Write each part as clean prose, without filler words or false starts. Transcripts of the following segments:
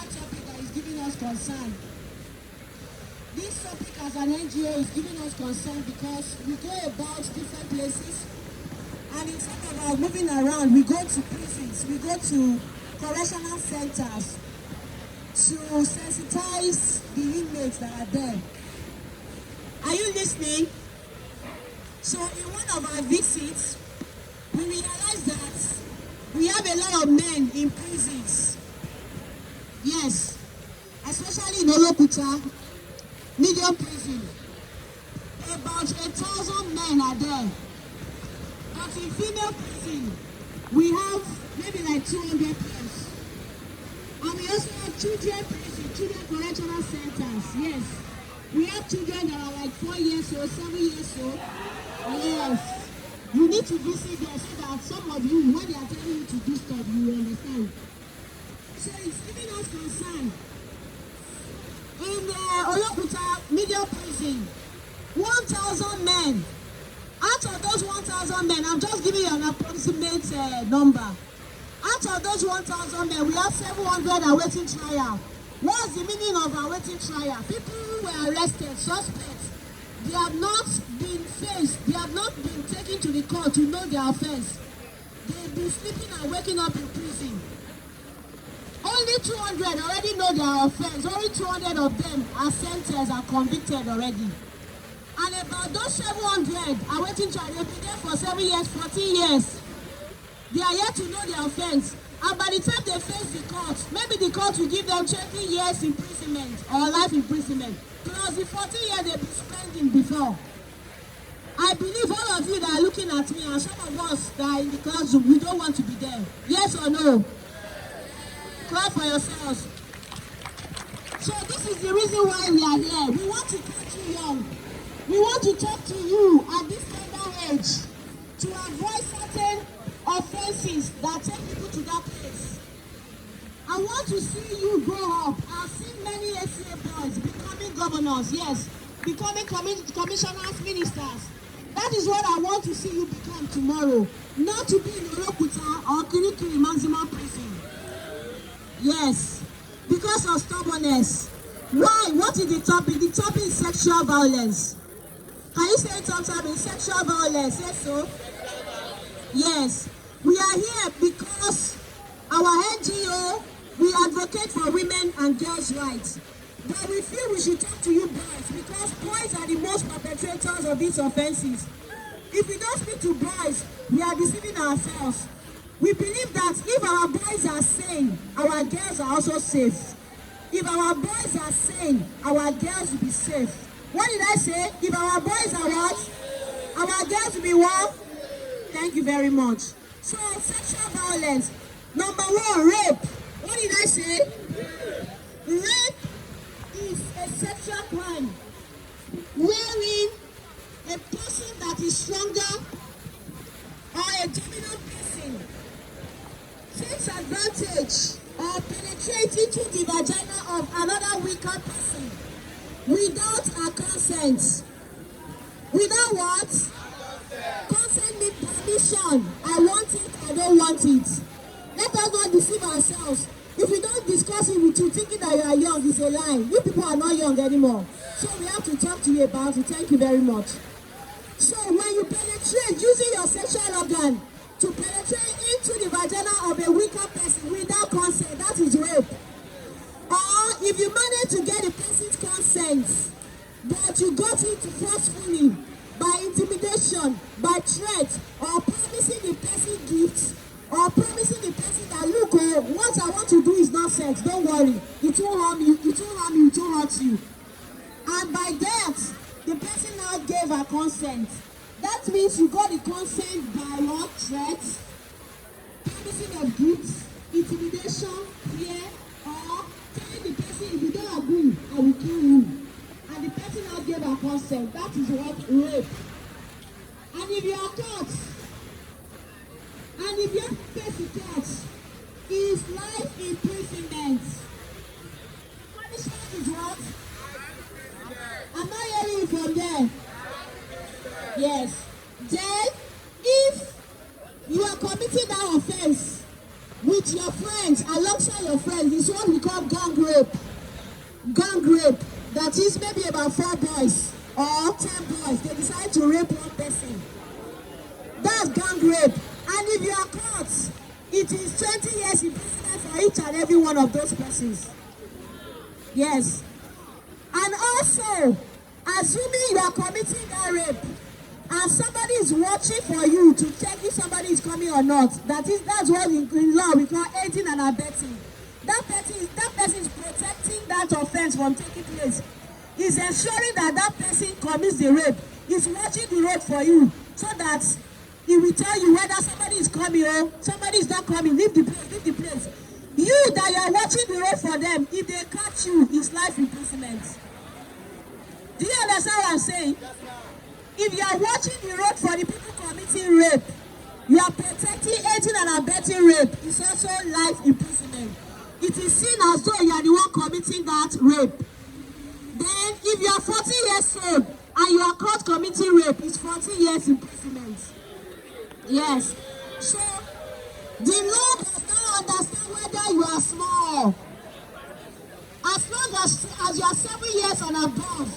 another topic that is giving us concern. This topic as an NGO is giving us concern because we go about different places, and instead of moving around, we go to prisons, we go to correctional centers to sensitize the inmates that are there. Are you listening? So in one of our visits, we realized that we have a lot of men in prisons. Yes, especially in Olokuta, medium prison. About 1,000 men are there. But in female prison, we have maybe like 200 plus. And we also have children prison, children correctional centers. Yes, we have children that are like 4 years old, 7 years old. Yes, you need to visit there so that some of you, when they are telling you to do stuff, you will understand. So it's giving us concern. In the Olokuta medium prison, 1,000 men. Out of those 1,000 men, I'm just giving you an approximate number. Out of those 1,000 men, we have 700 awaiting trial. What's the meaning of awaiting trial? People who were arrested, suspects, they have not been faced, they have not been taken to the court to know their offense. They've been sleeping and waking up in prison. Only 200 already know their offense. Only 200 of them are sentenced, are convicted already. And about those 700 are waiting trial. They've been there for 7 years, 14 years. They are yet to know their offense. And by the time they face the court, maybe the court will give them 20 years imprisonment or life imprisonment. Plus the 14 years they've been spending before. I believe all of you that are looking at me and some of us that are in the classroom, we don't want to be there. Yes or no? Clap for yourselves. So this is the reason why we are here. We want to catch you young. We want to talk to you at this tender age to avoid certain offenses that take people to that place. I want to see you grow up. I've seen many SCA boys becoming governors, yes, becoming commissioners, ministers. That is what I want to see you become tomorrow. Not to be in Olokuta or Kirikiri maximum prison. Yes, because of stubbornness. Why? What is the topic? The topic is sexual violence. Can you say it sometimes? Sexual violence, yes, so? Yes. We are here because our NGO, we advocate for women and girls' rights. But we feel we should talk to you boys because boys are the most perpetrators of these offenses. If we don't speak to boys, we are deceiving ourselves. We believe that if our boys are sane, our girls are also safe. If our boys are sane, our girls will be safe. What did I say? If our boys are what? Our girls will be what? Thank you very much. So, sexual violence. Number 1, rape. What did I say? Rape is a sexual crime wherein a person that is stronger or a dominant person takes advantage or penetrates into the vagina of another weaker person without a consent. Without what? Consent means permission. I want it, I don't want it. Let us not deceive ourselves. If we don't discuss it with you thinking that you are young, it's a lie. You people are not young anymore. So we have to talk to you about it. Thank you very much. So when you penetrate using your sexual organ to penetrate into the vagina of a weaker person without consent, that is rape. Or if you manage to get the person's consent, but you got it forcefully, by intimidation, by threat, or promising the person gifts, or promising the person that, look, what I want to do is not sex, don't worry, it won't harm you, it won't harm you, it won't hurt you. And by that, the person now gave her consent. That means you got the consent by what? Threats, promising of gifts, intimidation, fear, or telling the person, if you don't agree, I will kill you. And the person now gave her consent. That is what? Rape. And if you are caught, and if you have to face the court, is life imprisonment. Punishment is what? Am I hearing you from there? Yes. Then, if you are committing that offense with your friends alongside your friends is what we call gang rape. Gang rape. That is maybe about 4 boys or 10 boys. They decide to rape one person. That's gang rape. And if you are caught, it is 20 years imprisonment for each and every one of those persons. Yes. And also, assuming you are committing that rape, and somebody is watching for you to check if somebody is coming or not, that's what in law we call aiding and abetting. That person is protecting that offense from taking place. Is ensuring that that person commits the rape. Is watching the road for you so that he will tell you whether somebody is coming or somebody is not coming. Leave the place, leave the place. You that you are watching the road for them, if they catch you, it's life imprisonment. Do you understand what I'm saying? If you are watching the road for the people committing rape, you are protecting, aiding and abetting rape. It's also life imprisonment. It is seen as though you are the one committing that rape. Then, if you are 40 years old and you are caught committing rape, it's 40 years imprisonment. Yes. So, the law does not understand whether you are small. As long as you are 7 years and above,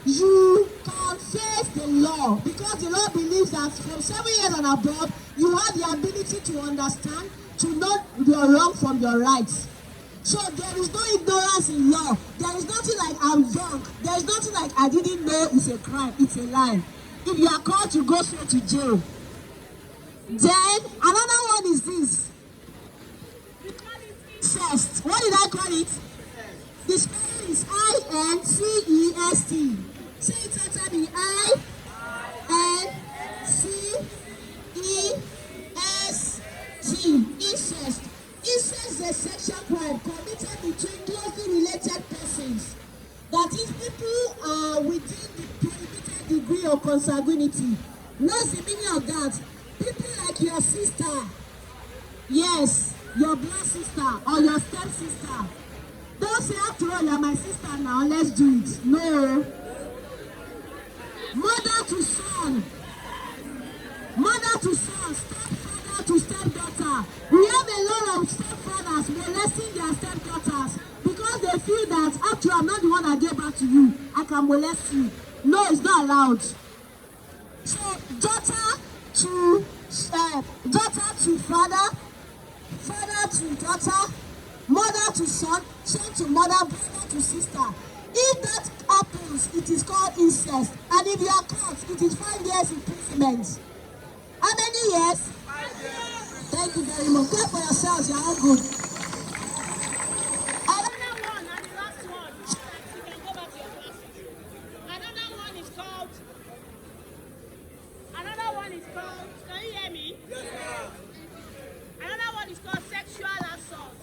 you can face the law, because the law believes that from 7 years and above, you have the ability to understand, to know your wrong from your rights. So there is no ignorance in law. There is nothing like I'm young. There is nothing like I didn't know it's a crime. It's a lie. If you are caught, you go straight to jail. Then another one is this. Incest. What did I call it? The spelling is INCEST. Say it after me. INCEST. Incest. Incest is a sexual crime committed between closely related persons. That is, people are within the prohibited degree of consanguinity. What's the meaning of that? People like your sister, yes, your blood sister or your stepsister. Don't say, after all, you're my sister now, let's do it. No. Mother to son. Mother to son, stepfather to stepdaughter. We have a lot of stepfathers molesting their stepdaughters because they feel that after I'm not the one that gave birth to you, I can molest you. No, it's not allowed. So daughter to father, father to daughter, mother to son, son to mother, brother to sister. If that happens, it is called incest. And if you are caught, it is 5 years imprisonment. How many years? 5 years. Thank you very much. Clap for yourselves, you are all good. Another one, and the last one, you can go back to your classes. Another one is called, can you hear me? Yes, ma'am. Another one is called sexual assault.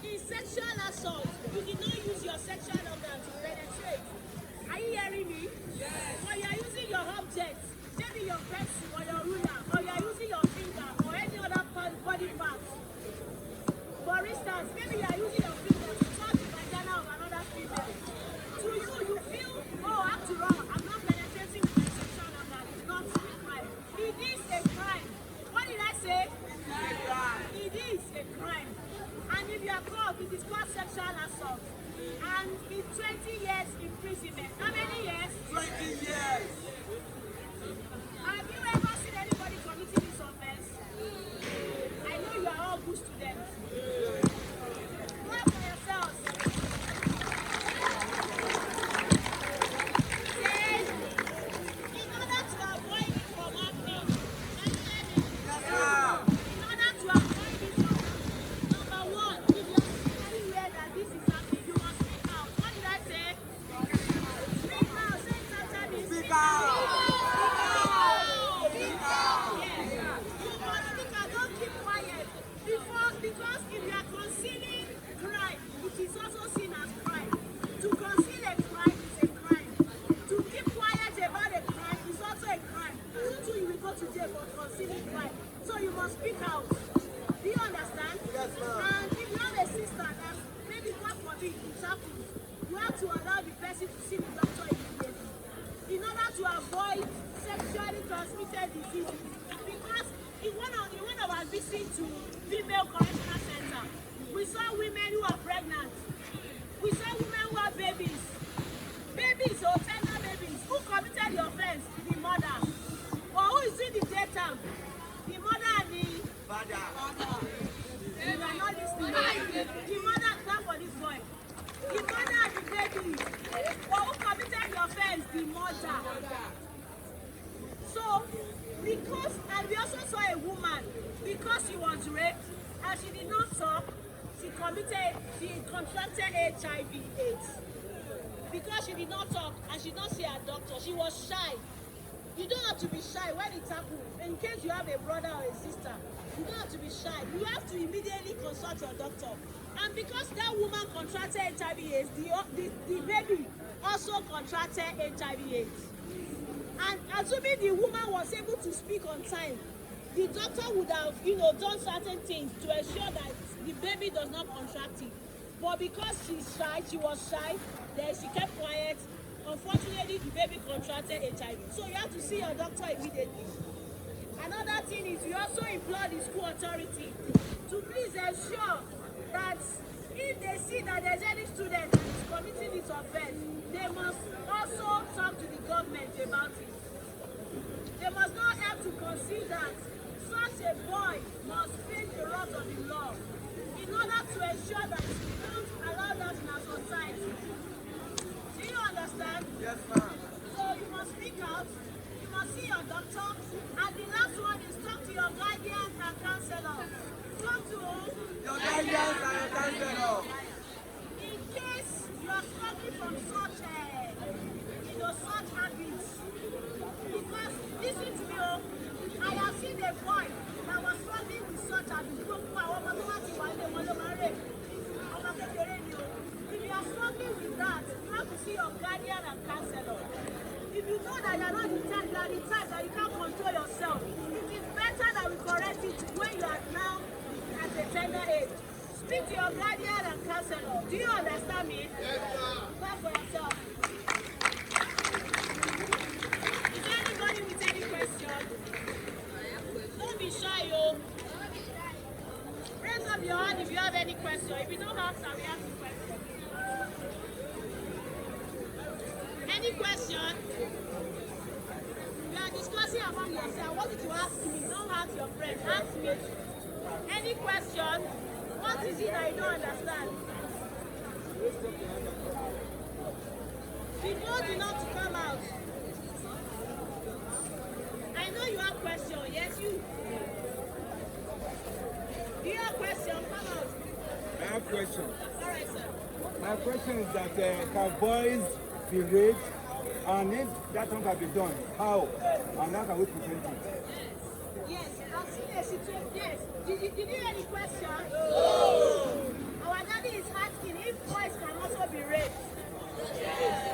In sexual assault, you did not use your sexual organ to penetrate. Are you hearing me? Yes. Or you are using your objects, maybe your pencil or your ruler, or you are using your finger or any other body part. For instance, maybe you are using your finger to touch the vagina of another female. To you, you feel, oh, after all, I'm not penetrating with my sexual organ. It's not a crime. It is a crime. What did I say? It is a crime. And if you are caught, it is called sexual assault. And it's 20 years imprisonment. How many years? 20 years. Have you ever seen anybody committing this offense? I know you are all good students. Clap for yourselves. Then, in order to avoid it from happening, can you hear me? Yes, ma'am. In order to avoid it from happening, number one, if you are anywhere that this is happening, you must speak out. What did I say? Speak out. Say it after me. Speak out. women who are pregnant. We saw women who have babies. Babies or tender babies. Who committed the offense? The mother. Or who is in the data? The mother and the father. You are not listening. The mother, clap for this boy. The mother and the baby. Or who committed the offense? The mother. So, because, and we also saw a woman, because she was raped and she did not talk, she contracted HIV/AIDS. Because she did not talk and she did not see her doctor, she was shy. You don't have to be shy when it happens. In case you have a brother or a sister, you don't have to be shy. You have to immediately consult your doctor. And because that woman contracted HIV/AIDS, the baby also contracted HIV/AIDS. And assuming the woman was able to speak on time, the doctor would have, done certain things to ensure that the baby does not contract it. But because she was shy, then she kept quiet. Unfortunately, the baby contracted HIV. So you have to see your doctor immediately. Another thing is we also implore the school authority to please ensure that if they see that there's any student that is committing this offense, they must also talk to the government about it. They must not have to consider that such a boy must face the wrath of the law in order to ensure that we don't allow that in our society. Do you understand? Yes, ma'am. So you must speak out, you must see your doctor, and the last one is talk to your guardian and counselor. Talk to your guardian and your counselor. In case you are suffering from such such habits. Because listen to me, I have seen a boy that was struggling with such habits. If you are struggling with that, you have to see your guardian and counselor. If you know that you are not the type that you can't control yourself, it is better that we correct it when you are now at a tender age. Speak to your guardian and counselor. Do you understand me? Yes, sir. Clap for yourself. Is there anybody with any question? Don't be shy, yo. Raise up your hand if you have any question. If you don't have some, we have some questions. Any question? You are discussing among yourself. What did you ask me? Don't ask your friend. Ask me. Any question? What is it that you don't understand? The vote did not come out. I know you have question. Yes, you. Do you have question? Come out. I have question. All right, sir. My question is that can boys be raped? And if that one can be done, how? And how can we prevent it? Yes, I've seen a situation. Yes. Did you hear any question? No. Our daddy is asking if boys can also be raped. Yes.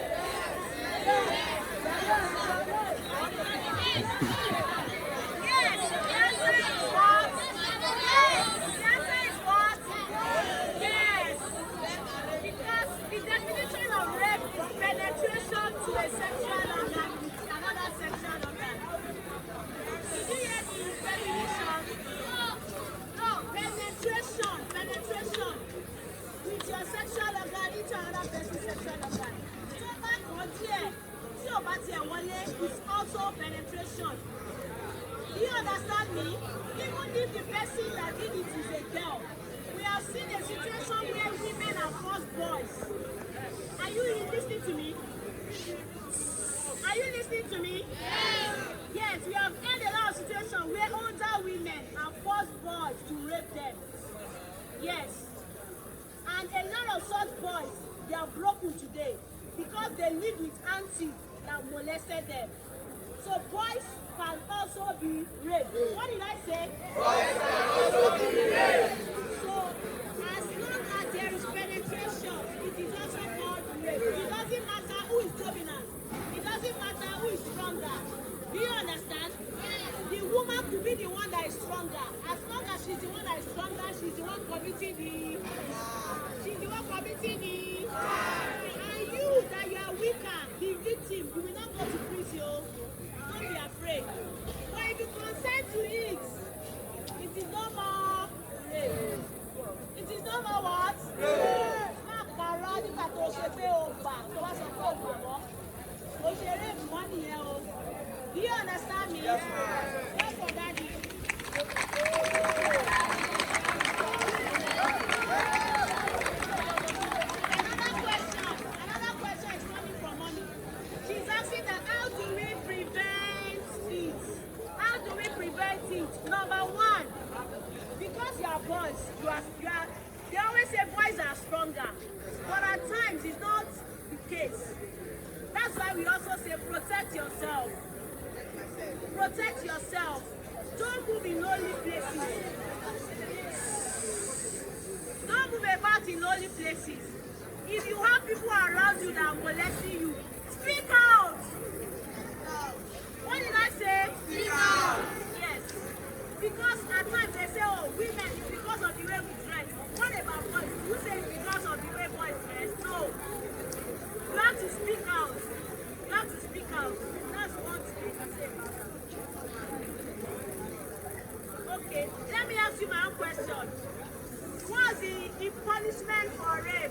The answer is what? The answer is what? Yes. Because the definition of rape is penetration to a sexual organ, another sexual organ. Did you hear the definition? No, penetration with your sexual organ into another person's sexual organ. So back on here, see about here, is also penetration. Do you understand me? Even if the person that did it is a girl, we have seen a situation where women have forced boys. Are you listening to me? Are you listening to me? Yes. Yes, we have had a lot of situations where older women have forced boys to rape them. Yes. And a lot of such boys, they are broken today because they live with aunties that molested them. So boys can also be raped. What did I say? Boys can also be raped. So as long as there is penetration, it is also called rape. It doesn't matter who is dominant. It doesn't matter who is stronger. Do you understand? The woman could be the one that is stronger. As long as she's the one that is stronger, she's the one committing the... And you, that you are weaker, the victim, you will not go to prison. Don't be afraid. But if you consent to it, it is no more rape. It is no more what? money here. Oh. Do you understand me? Yes, ma'am. Yes, for daddy. Another question is coming from mommy. She's asking that how do we prevent it? How do we prevent it? Number one, because you are boys, they always say boys are stronger. But at times it's not the case. That's why we also say protect yourself. Protect yourself. Don't move in lonely places. Don't move about in lonely places. If you have people around you that are molesting you, speak out. What did I say? Speak out. Yes. Because at times they say, oh, women, it's because of the way we dress. What about boys? Who says because of the way boys dress? No. You have to speak out. You have to speak out. That's one thing I say about that. Okay, let me ask you my own question. What's the punishment for rape?